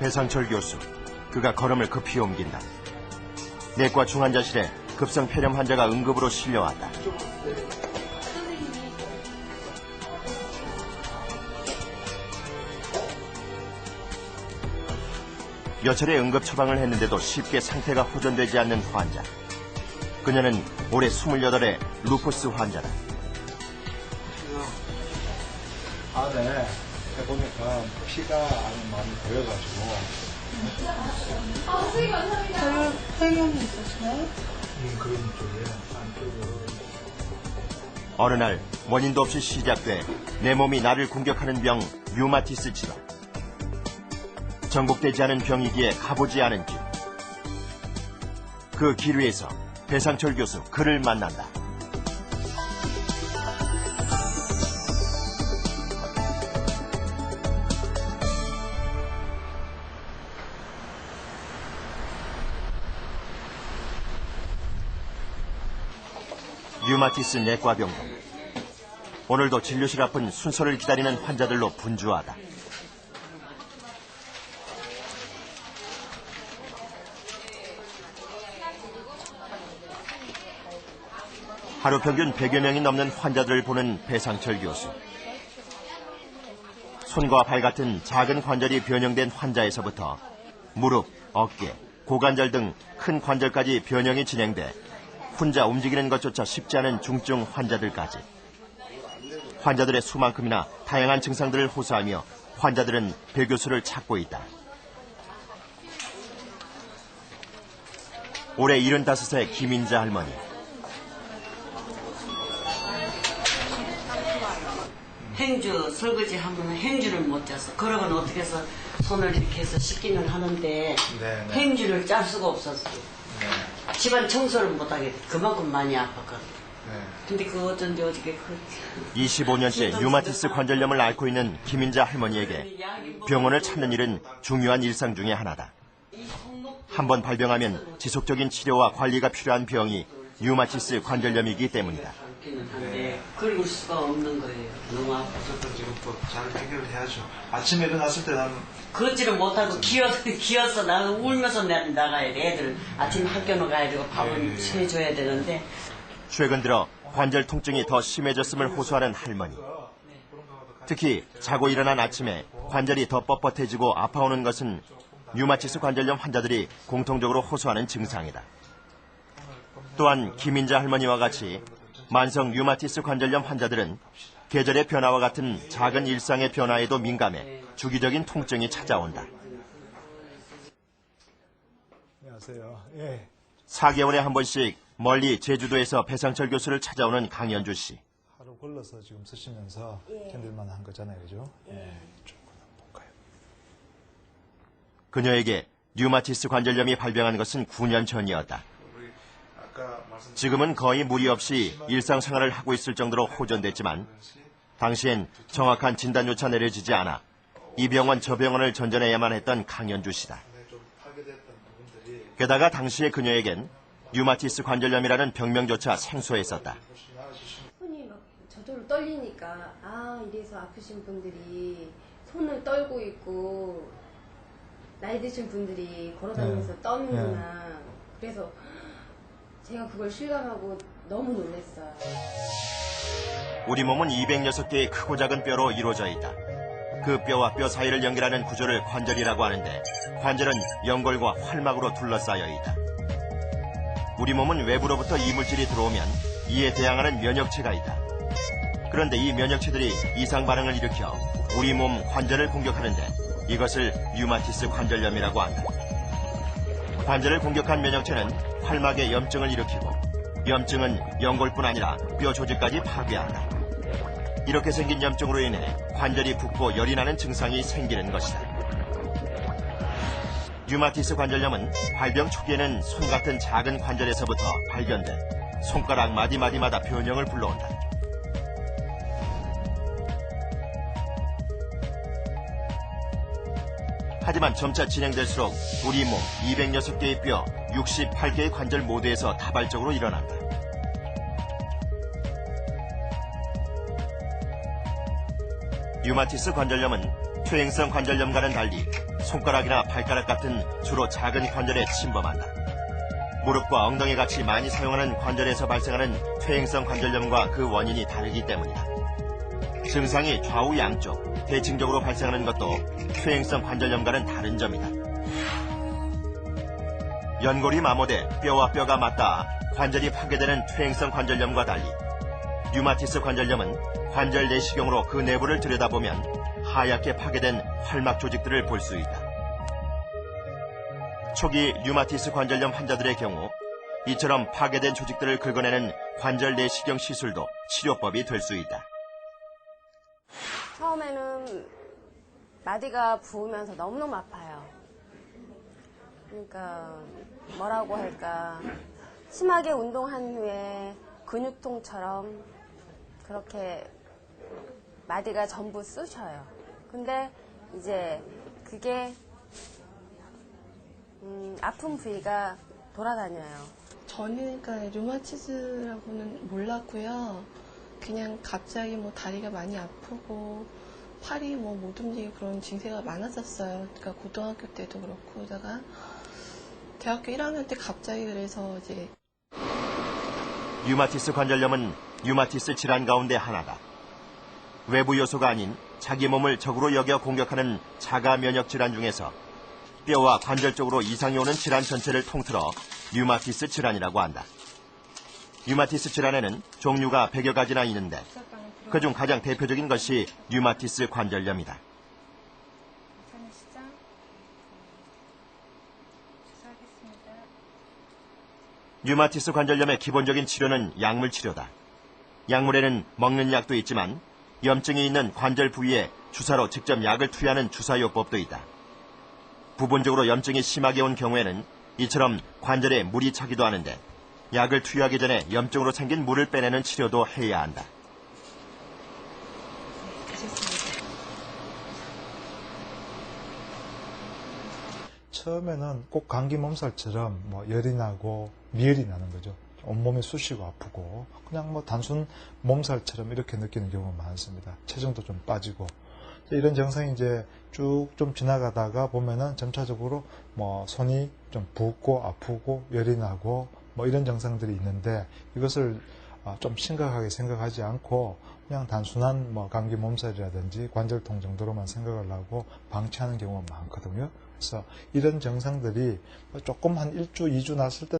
배상철 교수. 그가 걸음을 급히 옮긴다. 내과 중환자실에 급성 폐렴 환자가 응급으로 실려왔다. 몇 차례 응급 처방을 했는데도 쉽게 상태가 호전되지 않는 환자. 그녀는 올해 28의 루푸스 환자다. 안에 해보니까 피가 아주 많이 보여가지고. 선생님 감사합니다. 혈염이 있으시나요? 그런 쪽에 안쪽으로. 어느 날 원인도 없이 시작돼 내 몸이 나를 공격하는 병 류마티스 질환. 정복되지 않은 병이기에 가보지 않은 길. 그 길 위에서 배상철 교수 그를 만난다. 류마티스 내과병동. 오늘도 진료실 앞은 순서를 기다리는 환자들로 분주하다. 하루 평균 100여 명이 넘는 환자들을 보는 배상철 교수. 손과 발 같은 작은 관절이 변형된 환자에서부터 무릎, 어깨, 고관절 등 큰 관절까지 변형이 진행돼 혼자 움직이는 것조차 쉽지 않은 중증 환자들까지. 환자들의 수만큼이나 다양한 증상들을 호소하며 환자들은 배 교수를 찾고 있다. 올해 75세 김인자 할머니. 행주 설거지 하면 행주를 못 짜서 그러면 어떻게 해서 손을 이렇게 해서 씻기는 하는데 네. 행주를 짤 수가 없었어. 네. 집안 청소를 못하게 그만큼 많이 아팠거든. 네. 근데 그 어쩐지 어저께 25년째 류마티스 관절염을 앓고 있는 김인자 할머니에게 병원을 찾는 일은 중요한 일상 중의 하나다. 한번 발병하면 지속적인 치료와 관리가 필요한 병이 류마티스 관절염이기 때문이다. 한데 긁을 수가 없는 거예요. 너무 아파서. 지금 또 잘 해결해야죠. 아침에 일어났을 때 나는 걷지를 못하고 기어서 나는 울면서 나가야 돼. 애들 아침 학교는 가야 되고 밥은 해줘야 되는데. 최근 들어 관절 통증이 더 심해졌음을 호소하는 할머니. 특히 자고 일어난 아침에 관절이 더 뻣뻣해지고 아파오는 것은 류마티스 관절염 환자들이 공통적으로 호소하는 증상이다. 또한 김인자 할머니와 같이 만성 류마티스 관절염 환자들은 계절의 변화와 같은 작은 일상의 변화에도 민감해 주기적인 통증이 찾아온다. 안녕하세요. 예. 4개월에 한 번씩 멀리 제주도에서 배상철 교수를 찾아오는 강연주 씨. 하루 걸러서 지금 쓰시면서 견딜만 한 거잖아요, 그죠? 예. 조금 볼까요? 그녀에게 류마티스 관절염이 발병한 것은 9년 전이었다. 지금은 거의 무리 없이 일상생활을 하고 있을 정도로 호전됐지만 당시엔 정확한 진단조차 내려지지 않아 이 병원 저 병원을 전전해야만 했던 강연주 씨다. 게다가 당시의 그녀에겐 류마티스 관절염이라는 병명조차 생소했었다. 손이 막 저절로 떨리니까 이래서 아프신 분들이 손을 떨고 있고 나이 드신 분들이 걸어다니면서 떠는구나. 그래서 제가 그걸 실감하고 너무 놀랐어요. 우리 몸은 206개의 크고 작은 뼈로 이루어져 있다. 그 뼈와 뼈 사이를 연결하는 구조를 관절이라고 하는데 관절은 연골과 활막으로 둘러싸여 있다. 우리 몸은 외부로부터 이물질이 들어오면 이에 대항하는 면역체가 있다. 그런데 이 면역체들이 이상 반응을 일으켜 우리 몸 관절을 공격하는데 이것을 류마티스 관절염이라고 한다. 관절을 공격한 면역체는 활막에 염증을 일으키고 염증은 연골뿐 아니라 뼈 조직까지 파괴한다. 이렇게 생긴 염증으로 인해 관절이 붓고 열이 나는 증상이 생기는 것이다. 류마티스 관절염은 발병 초기에는 손 같은 작은 관절에서부터 발견돼 손가락 마디마디마다 변형을 불러온다. 하지만 점차 진행될수록 우리 몸 206개의 뼈, 68개의 관절 모두에서 다발적으로 일어난다. 류마티스 관절염은 퇴행성 관절염과는 달리 손가락이나 발가락 같은 주로 작은 관절에 침범한다. 무릎과 엉덩이 같이 많이 사용하는 관절에서 발생하는 퇴행성 관절염과 그 원인이 다르기 때문이다. 증상이 좌우 양쪽, 대칭적으로 발생하는 것도 퇴행성 관절염과는 다른 점이다. 연골이 마모돼 뼈와 뼈가 맞닿아 관절이 파괴되는 퇴행성 관절염과 달리 류마티스 관절염은 관절 내시경으로 그 내부를 들여다보면 하얗게 파괴된 활막 조직들을 볼 수 있다. 초기 류마티스 관절염 환자들의 경우 이처럼 파괴된 조직들을 긁어내는 관절 내시경 시술도 치료법이 될 수 있다. 처음에는 마디가 부으면서 너무너무 아파요. 그러니까 뭐라고 할까, 심하게 운동한 후에 근육통처럼 그렇게 마디가 전부 쑤셔요. 근데 이제 그게 아픈 부위가 돌아다녀요. 저는 그러니까 류마티스라고는 몰랐고요. 그냥 갑자기 뭐 다리가 많이 아프고 팔이 뭐 못 움직이고 그런 증세가 많았었어요. 그러니까 고등학교 때도 그렇고 그러다가 대학교 1학년 때 갑자기 그래서 이제 류마티스 관절염은 류마티스 질환 가운데 하나다. 외부 요소가 아닌 자기 몸을 적으로 여겨 공격하는 자가 면역 질환 중에서 뼈와 관절 쪽으로 이상이 오는 질환 전체를 통틀어 류마티스 질환이라고 한다. 류마티스 질환에는 종류가 100여 가지나 있는데 그중 가장 대표적인 것이 류마티스 관절염이다. 류마티스 관절염의 기본적인 치료는 약물 치료다. 약물에는 먹는 약도 있지만 염증이 있는 관절 부위에 주사로 직접 약을 투여하는 주사요법도 있다. 부분적으로 염증이 심하게 온 경우에는 이처럼 관절에 물이 차기도 하는데 약을 투여하기 전에 염증으로 생긴 물을 빼내는 치료도 해야 한다. 처음에는 꼭 감기 몸살처럼 뭐 열이 나고 미열이 나는 거죠. 온몸이 쑤시고 아프고 그냥 뭐 단순 몸살처럼 이렇게 느끼는 경우가 많습니다. 체중도 좀 빠지고 이런 증상이 이제 쭉 좀 지나가다가 보면은 점차적으로 뭐 손이 좀 붓고 아프고 열이 나고 뭐 이런 증상들이 있는데 이것을 좀 심각하게 생각하지 않고 그냥 단순한 뭐 감기 몸살이라든지 관절통 정도로만 생각을 하고 방치하는 경우가 많거든요. 그래서 이런 증상들이 조금 한 1주, 2주 났을 때